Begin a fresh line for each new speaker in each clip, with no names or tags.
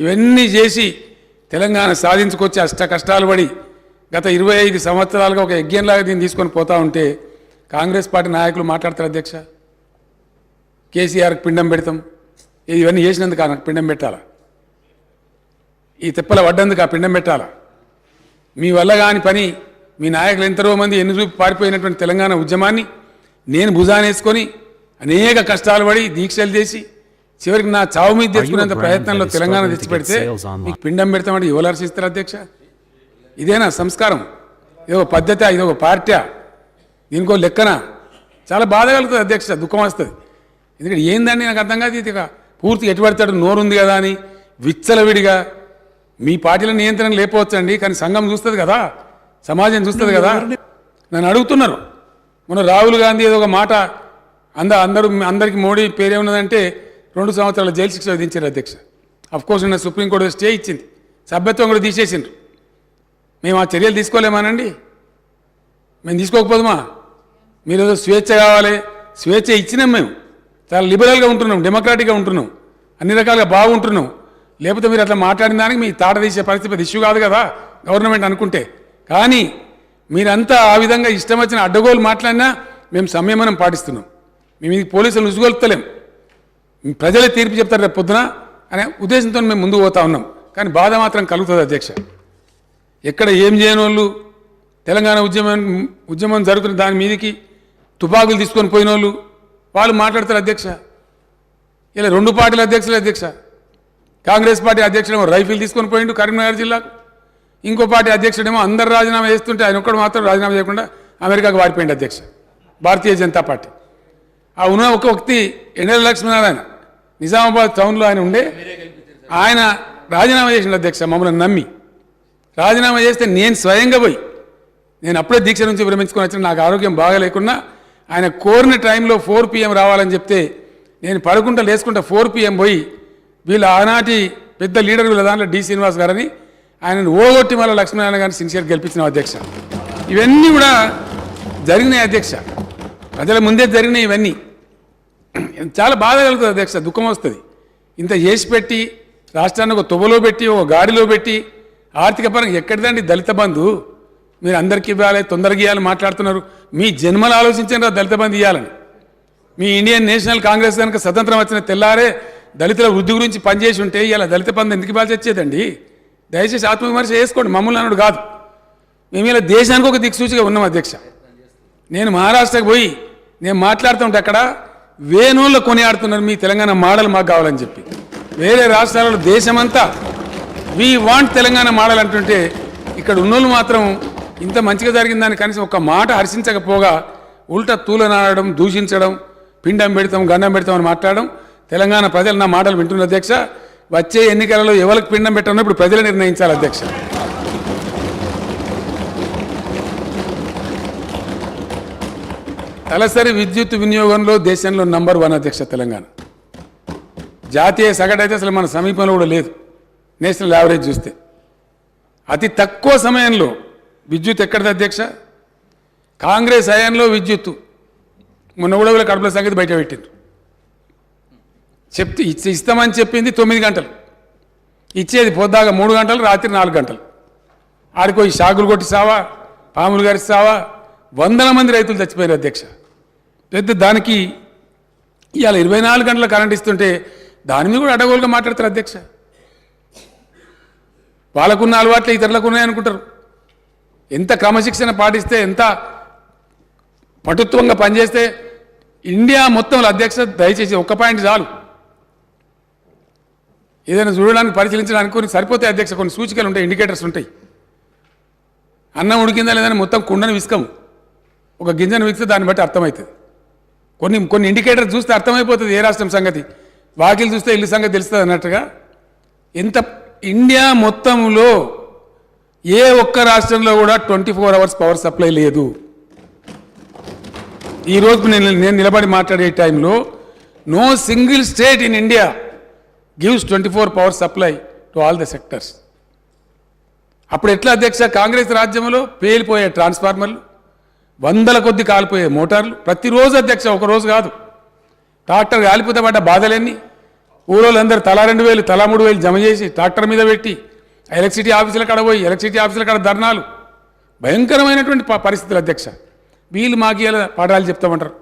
ఇవన్నీ చేసి తెలంగాణ సాధించుకొచ్చి అష్ట కష్టాలు పడి గత 25 సంవత్సరాలుగా ఒక యజ్ఞంలాగా దీన్ని తీసుకొని పోతా ఉంటే కాంగ్రెస్ పార్టీ నాయకులు మాట్లాడతారు అధ్యక్ష. కేసీఆర్కి పిండం పెడతాం, ఇవన్నీ చేసినందుకు నాకు పిండం పెట్టాలా? ఈ తిప్పల పడ్డందుకు ఆ పిండం పెట్టాలా? మీ వల్ల కాని పని మీ నాయకులు ఎంతరో మంది ఎన్ని చూపి పారిపోయినటువంటి తెలంగాణ ఉద్యమాన్ని నేను భుజానేసుకొని అనేక కష్టాలు పడి దీక్షలు చేసి చివరికి నా చావు మీద తెచ్చుకునేంత ప్రయత్నంలో తెలంగాణ తెచ్చిపెడితే మీకు పిండం పెడతామంటే ఎవరు హర్షిస్తారు అధ్యక్ష? ఇదేనా సంస్కారం? ఇదొక పద్ధతి, ఇదొక పార్టీ, దీనికో లెక్కన? చాలా బాధ కలుగుతుంది అధ్యక్ష, దుఃఖం వస్తుంది. ఎందుకంటే ఏందండి నాకు అర్థం కాదు. ఇది పూర్తి ఎటుపడతాడు నోరుంది కదా అని విచ్చలవిడిగా మీ పార్టీల నియంత్రణ లేకపోవచ్చండి, కానీ సంఘం చూస్తుంది కదా, సమాజం చూస్తుంది కదా. నన్ను అడుగుతున్నారు మొన్న రాహుల్ గాంధీ ఏదో ఒక మాట అందరికీ మోడీ పేరే ఉన్నదంటే 2 సంవత్సరాల జైలు శిక్ష విధించారు అధ్యక్ష. అఫ్కోర్స్ నిన్న సుప్రీంకోర్టు స్టే ఇచ్చింది, సభ్యత్వం కూడా తీసేసిండ్రు. మేము ఆ చర్యలు తీసుకోలేమానండి? మేము తీసుకోకపోదుమా? మీరు ఏదో స్వేచ్ఛ కావాలి, స్వేచ్ఛ ఇచ్చినాం. మేము చాలా లిబరల్గా ఉంటున్నాం, డెమోక్రాటిక్గా ఉంటున్నాం, అన్ని రకాలుగా బాగుంటున్నాం. లేకపోతే మీరు అట్లా మాట్లాడిన దానికి మీ తాట తీసే పరిస్థితి ఇష్యూ కాదు కదా గవర్నమెంట్ అనుకుంటే. కానీ మీరంతా ఆ విధంగా ఇష్టం వచ్చిన అడ్డగోలు మాట్లాడినా మేము సంయమనం పాటిస్తున్నాం. మేము ఇది పోలీసులు ఉసుగొలుపుతలేం, ప్రజలే తీర్పు చెప్తారు రేపు పొద్దున అనే ఉద్దేశంతో మేము ముందుకు పోతా ఉన్నాం. కానీ బాధ మాత్రం కలుగుతుంది అధ్యక్ష. ఎక్కడ ఏం చేయని వాళ్ళు తెలంగాణ ఉద్యమం జరుగుతున్న దాని మీదకి తుపాకులు తీసుకొని పోయిన వాళ్ళు మాట్లాడతారు అధ్యక్ష. ఇలా 2 పార్టీల అధ్యక్షులు అధ్యక్ష. కాంగ్రెస్ పార్టీ అధ్యక్షుడేమో రైఫిల్ తీసుకొని పోయిండు కరీంనగర్ జిల్లాకు, ఇంకో పార్టీ అధ్యక్షుడేమో అందరు రాజీనామా చేస్తుంటే ఆయన ఒక్కడు మాత్రం రాజీనామా చేయకుండా అమెరికాకు వారిపోయింది అధ్యక్ష. భారతీయ జనతా పార్టీ ఆ ఉన్న ఒక వ్యక్తి ఎన్ఎల్ లక్ష్మీనారాయణ నిజామాబాద్ టౌన్లో ఆయన ఉండే, ఆయన రాజీనామా చేసిండు అధ్యక్ష. మమ్మల్ని నమ్మి రాజీనామా చేస్తే నేను స్వయంగా పోయి, నేను అప్పుడే దీక్ష నుంచి విరమించుకొని వచ్చిన, నాకు ఆరోగ్యం బాగా లేకున్నా ఆయన కోరిన టైంలో 4 PM రావాలని చెప్తే నేను పడుకుంటా లేసుకుంటా 4 PM పోయి వీళ్ళ ఆనాటి పెద్ద లీడర్ వీళ్ళ దాంట్లో డి శ్రీనివాస్ గారని ఆయనను ఓగొట్టి మళ్ళీ లక్ష్మీనారాయణ గారిని సిన్సియర్ గెలిపించిన అధ్యక్ష. ఇవన్నీ కూడా జరిగినాయి అధ్యక్ష, ప్రజల ముందే జరిగినాయి. ఇవన్నీ చాలా బాధ కలుగుతుంది అధ్యక్ష, దుఃఖం వస్తుంది. ఇంత చేసి పెట్టి రాష్ట్రాన్ని ఒక తువ్వలో పెట్టి ఒక గాడిలో పెట్టి ఆర్థిక పరంగా ఎక్కడిదండి దళిత బంధు? మీరు అందరికీ ఇవ్వాలి, తొందరగా ఇవ్వాలని మాట్లాడుతున్నారు. మీ జన్మలు ఆలోచించారు దళిత బంధు ఇవ్వాలని. మీ ఇండియన్ నేషనల్ కాంగ్రెస్ కనుక స్వతంత్రం వచ్చిన తెల్లారే దళితుల వృద్ధి గురించి పనిచేసి ఉంటే ఇలా దళిత బంధు ఎందుకు ఇవ్వాల్సి వచ్చేదండి? దయచేసి ఆత్మవిమర్శ చేసుకోండి, మమ్మల్ని అన్నాడు కాదు. మేము ఇలా దేశానికి ఒక దిక్సూచిగా ఉన్నాం అధ్యక్ష. నేను మహారాష్ట్రకు పోయి నేను మాట్లాడుతుంటే అక్కడ వేణువుల్లో కొనియాడుతున్నారు మీ తెలంగాణ మోడల్ మాకు కావాలని చెప్పి. వేరే రాష్ట్రాలలో దేశమంతా వీ వాంట్ తెలంగాణ మోడల్ అంటుంటే ఇక్కడ ఉన్నోళ్ళు మాత్రం ఇంత మంచిగా జరిగిందని కనీసం ఒక మాట హర్షించకపోగా ఉల్టా తూలనాడడం, దూషించడం, పిండం పెడతాం గండం పెడతాం అని మాట్లాడడం. తెలంగాణ ప్రజలు నా మాటలు వింటున్న అధ్యక్ష. వచ్చే ఎన్నికలలో ఎవరికి పిండం పెట్టాలో ఇప్పుడు ప్రజలు నిర్ణయించాలి అధ్యక్ష. తలసరి విద్యుత్ వినియోగంలో దేశంలో నంబర్ 1 అధ్యక్ష తెలంగాణ. జాతీయ సగటు అయితే అసలు మన సమీపంలో కూడా లేదు. నేషనల్ యావరేజ్ చూస్తే అతి తక్కువ సమయంలో విద్యుత్ ఎక్కడిది అధ్యక్ష? కాంగ్రెస్ హయాంలో విద్యుత్తు మొన్న కూడా కడుపుల సంగతి బయట పెట్టింది. ఇస్తామని చెప్పింది 9 గంటలు, ఇచ్చేది పొద్దాగా 3 గంటలు, రాత్రి 4 గంటలు. ఆడికో ఈ షాగులు కొట్టి సావా, పాములు గారి సావా, వందల మంది రైతులు చచ్చిపోయారు అధ్యక్ష. పెద్ద దానికి ఇవాళ 24 గంటల కరెంట్ ఇస్తుంటే దాని మీద కూడా అడగోలుగా మాట్లాడతారు అధ్యక్ష. వాళ్ళకున్న అలవాట్లు ఇతరులకు ఉన్నాయనుకుంటారు. ఎంత క్రమశిక్షణ పాటిస్తే, ఎంత పటుత్వంగా పనిచేస్తే ఇండియా మొత్తంలో అధ్యక్ష దయచేసి ఒక్క పాయింట్ చాలు, ఏదైనా చూడడానికి పరిశీలించడానికి కొన్ని సరిపోతాయి అధ్యక్ష. కొన్ని సూచికలు ఉంటాయి, ఇండికేటర్స్ ఉంటాయి. అన్నం ఉడికిందా లేదని మొత్తం కుండను విసుకము, ఒక గింజను విసిస్తే దాన్ని బట్టి అర్థమవుతుంది. కొన్ని ఇండికేటర్స్ చూస్తే అర్థమైపోతుంది ఏ రాష్ట్రం సంగతి. వాకిలు చూస్తే ఇల్లు సంగతి తెలుస్తుంది అన్నట్టుగా ఎంత ఇండియా మొత్తంలో ఏ ఒక్క రాష్ట్రంలో కూడా 24 అవర్స్ పవర్ సప్లై లేదు. ఈరోజు నేను నిలబడి మాట్లాడే టైంలో no single state in India gives 24 power supply to all the sectors. అప్పుడు ఎట్లా అధ్యక్ష? కాంగ్రెస్ రాజ్యంలో పేలిపోయే ట్రాన్స్ఫార్మర్లు, వందల కొద్ది కాలిపోయే మోటార్లు ప్రతిరోజు అధ్యక్ష, ఒకరోజు కాదు. ట్రాక్టర్ కాలిపోతే పడ్డ బాధలన్నీ, ఊళ్ళోళ్ళందరూ తలా 2,000 తలా 3,000 జమ చేసి ట్రాక్టర్ మీద పెట్టి ఎలక్ట్రిసిటీ ఆఫీసుల కాడ పోయి ఎలక్ట్రిసిటీ ఆఫీసుల కాడ ధర్నాలు భయంకరమైనటువంటి పరిస్థితులు అధ్యక్ష. వీళ్ళు మాకు ఇలా పాఠాలు చెప్తామంటారు,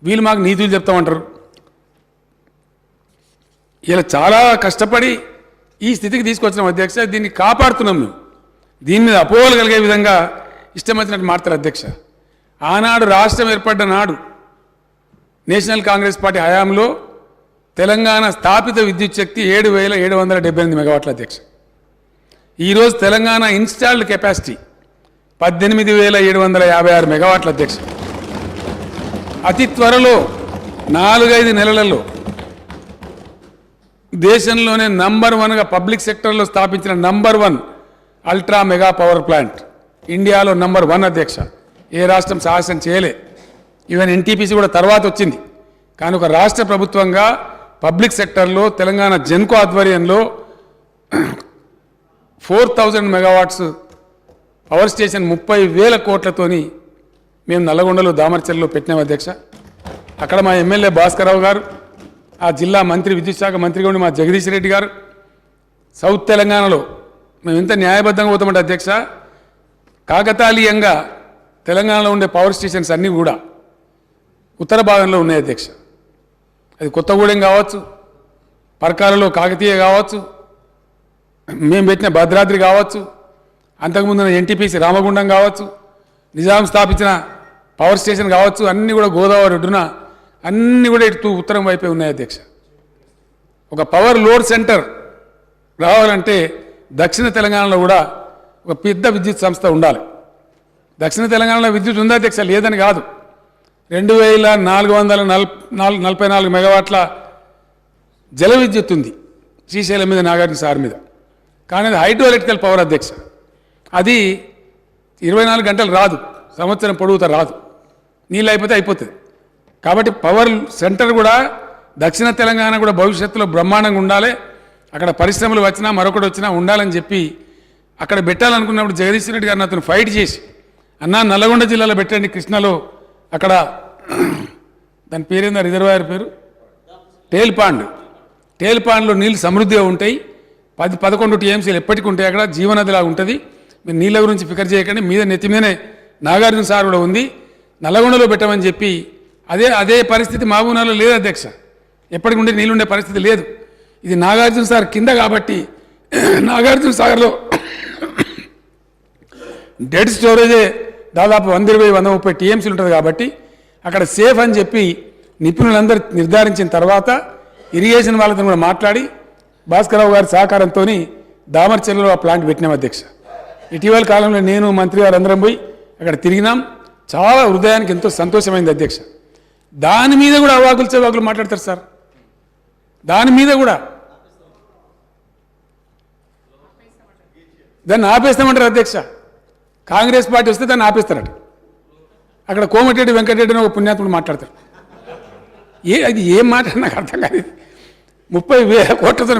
వీళ్ళు మాకు నీతులు చెప్తామంటారు. ఇలా చాలా కష్టపడి ఈ స్థితికి తీసుకొచ్చినాం అధ్యక్ష. దీన్ని కాపాడుతున్నాం మేము. దీని మీద అపోహలు కలిగే విధంగా ఇష్టం వచ్చినట్టు మాట్లాడతారు అధ్యక్ష. ఆనాడు రాష్ట్రం ఏర్పడ్డ నాడు నేషనల్ కాంగ్రెస్ పార్టీ హయాంలో తెలంగాణ స్థాపిత విద్యుత్ శక్తి 7,778 మెగావాట్ల అధ్యక్ష. ఈరోజు తెలంగాణ ఇన్స్టాల్డ్ కెపాసిటీ 18,756 మెగావాట్ల అధ్యక్ష. అతి త్వరలో 4-5 నెలలలో దేశంలోనే నంబర్ 1గా పబ్లిక్ సెక్టర్లో స్థాపించిన number 1 ultra mega power plant ఇండియాలో నంబర్ 1 అధ్యక్ష. ఏ రాష్ట్రం సాహసం చేయలే. ఈవెన్ ఎన్టీపీసీ కూడా తర్వాత వచ్చింది. కానీ ఒక రాష్ట్ర ప్రభుత్వంగా పబ్లిక్ సెక్టర్లో తెలంగాణ జెన్కో ఆధ్వర్యంలో 4,000 మెగావాట్స్ పవర్ స్టేషన్ 30,000 కోట్లతోని మేము నల్లగొండలో దామర్చెల్లో పెట్టినాం అధ్యక్ష. అక్కడ మా ఎమ్మెల్యే భాస్కరరావు గారు, ఆ జిల్లా మంత్రి విద్యుత్ శాఖ మంత్రిగా ఉండి మా జగదీష్ రెడ్డి గారు, సౌత్ తెలంగాణలో మేము ఎంత న్యాయబద్ధంగా పోతామంటే అధ్యక్ష, కాకతాళీయంగా తెలంగాణలో ఉండే పవర్ స్టేషన్స్ అన్నీ కూడా ఉత్తర భాగంలో ఉన్నాయి అధ్యక్ష. అది కొత్తగూడెం కావచ్చు, పర్కాలలో కాకతీయ కావచ్చు, మేము పెట్టిన భద్రాద్రి కావచ్చు, అంతకుముందు ఎన్టీపీసీ రామగుండం కావచ్చు, నిజాం స్థాపించిన పవర్ స్టేషన్ కావచ్చు, అన్నీ కూడా గోదావరి ఒడ్డున అన్నీ కూడా ఇటు ఉత్తరం వైపే ఉన్నాయి అధ్యక్ష. ఒక పవర్ లోడ్ సెంటర్ రావాలంటే దక్షిణ తెలంగాణలో కూడా ఒక పెద్ద విద్యుత్ సంస్థ ఉండాలి. దక్షిణ తెలంగాణలో విద్యుత్ ఉందా అధ్యక్ష? లేదని కాదు. 2,444 మెగావాట్ల జల విద్యుత్ ఉంది శ్రీశైలం మీద, నాగార్జున సార్ మీద. కానీ అది హైడ్రో ఎలక్ట్రికల్ పవర్ అధ్యక్ష. అది 24 గంటలు రాదు, సంవత్సరం పొడుగుతా రాదు, నీళ్ళు అయిపోతే అయిపోతుంది. కాబట్టి పవర్ సెంటర్ కూడా దక్షిణ తెలంగాణ కూడా భవిష్యత్తులో బ్రహ్మాండంగా ఉండాలి. అక్కడ పరిశ్రమలు వచ్చినా మరొకటి వచ్చినా ఉండాలని చెప్పి అక్కడ పెట్టాలనుకున్నప్పుడు జగదీష్ రెడ్డి గారిని అతను ఫైట్ చేసి, అన్నా నల్లగొండ జిల్లాలో పెట్టండి, కృష్ణలో అక్కడ దాని పేరేందా రిజర్వాయర్ పేరు టేల్ పాండ్లో నీళ్ళు సమృద్ధిగా ఉంటాయి. 10-11 టీఎంసీలు ఎప్పటికీ ఉంటాయి. అక్కడ జీవనదిలాగా ఉంటుంది. మీరు నీళ్ళ గురించి ఫికర్ చేయకండి, మీద నెత్తి మీదనే నాగార్జున సార్ కూడా ఉంది, నల్లగొండలో పెట్టమని చెప్పి అదే పరిస్థితి మహబూబ్నగర్లో లేదు అధ్యక్ష. ఎప్పటికి ఉండే నీళ్ళు ఉండే పరిస్థితి లేదు. ఇది నాగార్జున సార్ కింద కాబట్టి నాగార్జున సాగర్లో డెడ్ స్టోరేజే దాదాపు 120-130 టీఎంసీలు ఉంటుంది కాబట్టి అక్కడ సేఫ్ అని చెప్పి నిపుణులందరూ నిర్ధారించిన తర్వాత ఇరిగేషన్ వాళ్ళతో కూడా మాట్లాడి భాస్కరరావు గారి సహకారంతో దామర్చెల్లో ఆ ప్లాంట్ పెట్టినాం అధ్యక్ష. ఇటీవల కాలంలో నేను మంత్రి గారు అందరం పోయి అక్కడ తిరిగినాం. చాలా హృదయానికి ఎంతో సంతోషమైంది అధ్యక్ష. దాని మీద కూడా అవాకులు చెవాకులు మాట్లాడతారు సార్. దాని మీద కూడా దాన్ని ఆపేస్తామంటారు అధ్యక్ష. కాంగ్రెస్ పార్టీ వస్తే దాన్ని ఆపేస్తారట. అక్కడ కోమటిరెడ్డి వెంకటరెడ్డిని ఒక పుణ్యాత్ముడు మాట్లాడతారు. అది ఏం మాట నాకు అర్థం కాదు. 30,000 కోట్లతో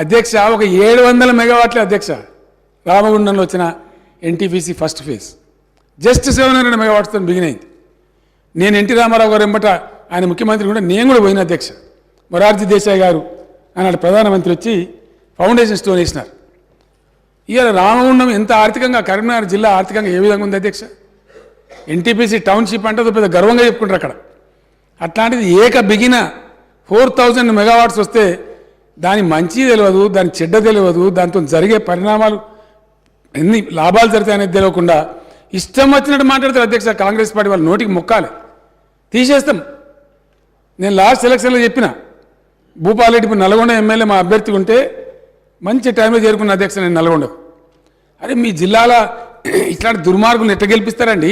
అధ్యక్ష ఒక 700 మెగావాట్లే అధ్యక్ష. రామగుండంలో వచ్చిన ఎన్టీపీసీ ఫస్ట్ ఫేజ్ జస్ట్ 700 మెగావాట్స్తో బిగినైంది. నేను ఎన్టీ రామారావు గారు వెంబట ఆయన ముఖ్యమంత్రి కూడా నేను కూడా పోయిన అధ్యక్ష. మొరార్జీ దేశాయ్ గారు ఆనాడు ప్రధానమంత్రి వచ్చి ఫౌండేషన్ స్టోన్ వేసినారు. ఇవాళ రామగుండం ఎంత ఆర్థికంగా, కరీంనగర్ జిల్లా ఆర్థికంగా ఏ విధంగా ఉంది అధ్యక్ష? ఎన్టీపీసీ టౌన్షిప్ అంటే పెద్ద గర్వంగా చెప్పుకుంటారు అక్కడ. అట్లాంటిది బిగిన 4,000 మెగావాట్స్ వస్తే దాని మంచి తెలియదు, దాని చెడ్డ తెలియదు, దాంతో జరిగే పరిణామాలు ఎన్ని లాభాలు జరుగుతాయనేది తెలియకుండా ఇష్టం వచ్చినట్టు మాట్లాడతారు అధ్యక్ష. కాంగ్రెస్ పార్టీ వాళ్ళ నోటికి మొక్కాలి, తీసేస్తాం. నేను లాస్ట్ ఎలక్షన్లో చెప్పిన భూపాలరెడ్డి నల్గొండ ఎమ్మెల్యే మా అభ్యర్థి ఉంటే మంచి టైంలో చేరుకున్న అధ్యక్ష నేను నల్గొండకు. అరే మీ జిల్లాలో ఇట్లాంటి దుర్మార్గులను ఎట్లా గెలిపిస్తారండి?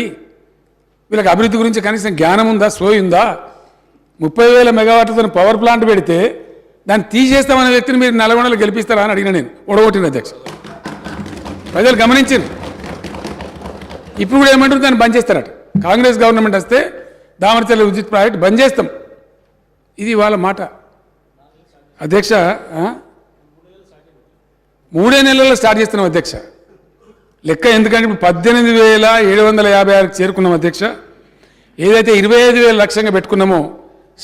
వీళ్ళకి అభివృద్ధి గురించి కనీసం జ్ఞానం ఉందా, సోయి ఉందా? 30,000 మెగావాట్లతో పవర్ ప్లాంట్ పెడితే దాన్ని తీసేస్తామనే వ్యక్తిని మీరు నల్గొండలో గెలిపిస్తారా అని అడిగిన నేను. ఓడగొట్టిన అధ్యక్ష. ప్రజలు గమనించారు. ఇప్పుడు కూడా ఏమంటారు, దాన్ని బంద్ చేస్తారట. కాంగ్రెస్ గవర్నమెంట్ వస్తే దామరచర్ల విద్యుత్ ప్రాజెక్ట్ బంద్ చేస్తాం. ఇది వాళ్ళ మాట అధ్యక్ష. 3 నెలల్లో స్టార్ట్ చేస్తున్నాం అధ్యక్ష. లెక్క ఎందుకంటే ఇప్పుడు 18,756కి చేరుకున్నాం అధ్యక్ష. ఏదైతే 25,000 లక్ష్యంగా పెట్టుకున్నామో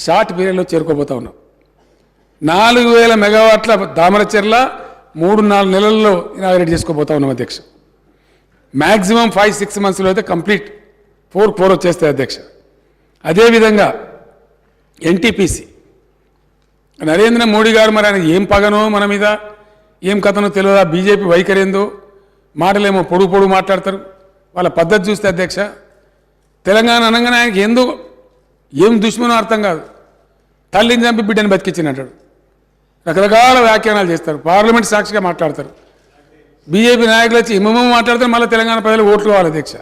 షార్ట్ పీరియడ్లో చేరుకోబోతా ఉన్నాం. 4000 మెగావాట్ల దామరచెర్ల 3-4 నెలల్లో ఇనాగరేట్ చేసుకోబోతా ఉన్నాం అధ్యక్ష. మ్యాక్సిమం 5-6 మంత్స్లో అయితే కంప్లీట్ 4 వచ్చేస్తాయి అధ్యక్ష. అదేవిధంగా ఎన్టీపీసీ నరేంద్ర మోడీ గారు మరి ఆయన ఏం పగనో మన మీద ఏం కథనో తెలియదా, బీజేపీ వైఖరేందో, మాటలేమో పొడుగు మాట్లాడతారు. వాళ్ళ పద్ధతి చూస్తే అధ్యక్ష తెలంగాణ అనగానే ఆయనకి ఏందో ఏం దుష్మనో అర్థం కాదు. తల్లిని చంపి బిడ్డని బతికించినట్టాడు. రకరకాల వ్యాఖ్యానాలు చేస్తారు, పార్లమెంట్ సాక్షిగా మాట్లాడతారు. బీజేపీ నాయకులు వచ్చి ఇమ్మమ్మ మాట్లాడతారు, మళ్ళీ తెలంగాణ ప్రజలు ఓట్లు కావాలి అధ్యక్ష.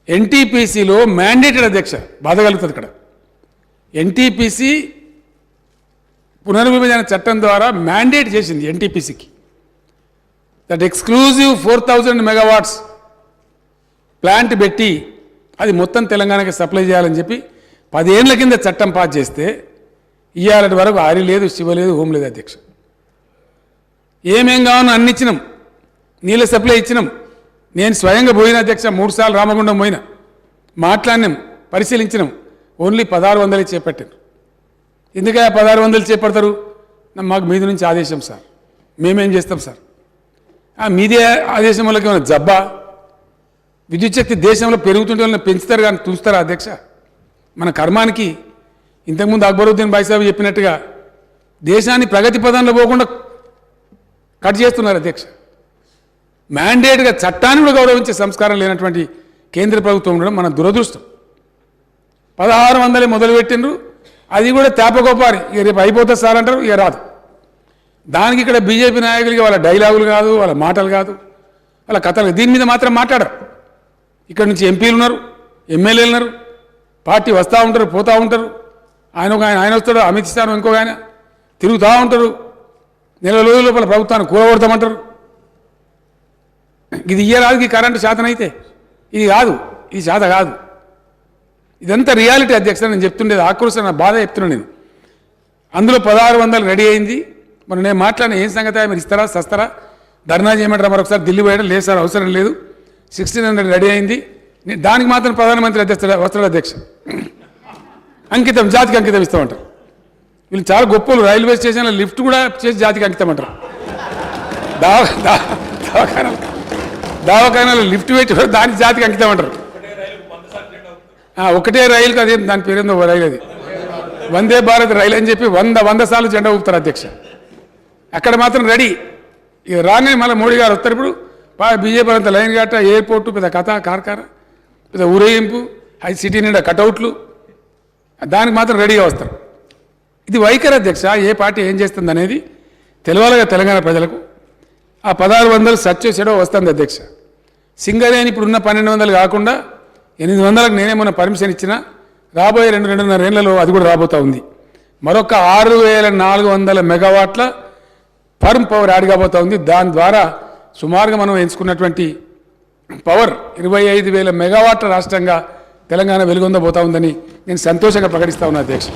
ఎన్టీపీసీలో మ్యాండేటెడ్ అధ్యక్ష, బాధ కలుగుతుంది ఇక్కడ. ఎన్టీపీసీ పునర్విభజన చట్టం ద్వారా మ్యాండేట్ చేసింది ఎన్టీపీసీకి దట్ ఎక్స్క్లూజివ్ 4000 మెగావాట్స్ ప్లాంట్ పెట్టి అది మొత్తం తెలంగాణకి సప్లై చేయాలని చెప్పి 10 ఏళ్ల కింద చట్టం పాస్ చేస్తే ఇవాళ వరకు ఆరి లేదు, శివ లేదు, హోం లేదు అధ్యక్ష. ఏమేం కావాలో అన్ని ఇచ్చినాం, నీళ్ళ సప్లై ఇచ్చినాం. నేను స్వయంగా పోయిన అధ్యక్ష, 3 సార్లు రామగుండం పోయినా, మాట్లాడినాం, పరిశీలించినాం. ఓన్లీ 1600 చేపట్టారు. ఎందుకంటే 1600 చేపడతారు? మాకు మీద నుంచి ఆదేశం సార్, మేమేం చేస్తాం సార్? మీదే ఆదేశం వాళ్ళకి ఏమైనా జబ్బా? విద్యుత్ శక్తి దేశంలో పెరుగుతుంటే వాళ్ళని పెంచుతారు కానీ చూస్తారా అధ్యక్ష? మన కర్మానికి ఇంతకుముందు అక్బరుద్దీన్ బాయిసాబ్ చెప్పినట్టుగా దేశాన్ని ప్రగతి పదంలో పోకుండా కట్ చేస్తున్నారు అధ్యక్ష. మ్యాండేట్గా చట్టాన్ని కూడా గౌరవించే సంస్కారం లేనటువంటి కేంద్ర ప్రభుత్వం ఉండడం మన దురదృష్టం. 1600 మొదలుపెట్టిండ్రు, అది కూడా తేపగోపారి. ఇక రేపు అయిపోతుంది సార్ అంటారు, ఇక రాదు. దానికి ఇక్కడ బీజేపీ నాయకులకి వాళ్ళ డైలాగులు కాదు, వాళ్ళ మాటలు కాదు, వాళ్ళ కథలు. దీని మీద మాత్రం మాట్లాడరు. ఇక్కడ నుంచి ఎంపీలు ఉన్నారు, ఎమ్మెల్యేలు ఉన్నారు, పార్టీ వస్తూ ఉంటారు, పోతూ ఉంటారు. ఆయన వస్తాడు, అమిత్ షా ఇంకొక ఆయన తిరుగుతూ ఉంటారు. నెల రోజుల లోపల ప్రభుత్వాన్ని కూలగొడతామంటారు. ఇది ఇయ్యరాదు, ఈ కరెంటు శాతనైతే ఇది కాదు, ఇది శాత కాదు. ఇదంతా రియాలిటీ అధ్యక్ష. నేను చెప్తుండేది ఆక్రోశం, నా బాధ చెప్తున్నాను నేను. అందులో 1600 రెడీ అయింది. మరి నేను మాట్లాడిన ఏం సంగతి, మీరు ఇస్తారా సస్తారా, ధర్నా చేయమంటారా, మరొకసారి ఢిల్లీ పోయడం లేదు సార్, అవసరం లేదు. 1600 రెడీ అయింది. దానికి మాత్రం ప్రధానమంత్రి వస్తాడు అధ్యక్ష. అంకితం, జాతికి అంకితం ఇస్తామంటారు. వీళ్ళు చాలా గొప్పలు. రైల్వే స్టేషన్లో లిఫ్ట్ కూడా చేసి జాతికి అంకితం అంటారు. దవాఖానాలో లిఫ్ట్ పెట్టి దానికి జాతికి అంకితం అంటారు. ఒకటే రైలుకి అదే దాని పేరేందో రైలు, అది వందే భారత్ రైలు అని చెప్పి 100 సార్లు జెండా ఊపుతారు అధ్యక్ష. అక్కడ మాత్రం రెడీ. ఇక రాగానే మళ్ళీ మోడీ గారు వస్తారు. ఇప్పుడు బీజేపీ అంతా లైన్ గట్ట, ఎయిర్పోర్టు, పెద్ద కథ కార్ఖాన, పెద్ద ఊరేగింపు, సిటీ నిండా కటౌట్లు, దానికి మాత్రం రెడీగా వస్తారు. ఇది వైఖరి అధ్యక్ష. ఏ పార్టీ ఏం చేస్తుంది అనేది తెలవాలిగా తెలంగాణ ప్రజలకు. ఆ 1600 సచ్చో చెడో వస్తుంది అధ్యక్ష. సింగరేణి ఇప్పుడున్న 1200 కాకుండా 800లకు నేనేమన్నా పర్మిషన్ ఇచ్చినా రాబోయే 2-2.5 ఏళ్లలో అది కూడా రాబోతూ ఉంది. మరొక 6400 మెగావాట్ల ఫర్మ్ పవర్ యాడ్ కాబోతూ ఉంది. దాని ద్వారా సుమారుగా మనం ఎంచుకున్నటువంటి పవర్ 25,000 మెగావాట్ల రాష్ట్రంగా తెలంగాణ వెలుగొందబోతా ఉందని నేను సంతోషంగా ప్రకటిస్తా ఉన్నా అధ్యక్ష.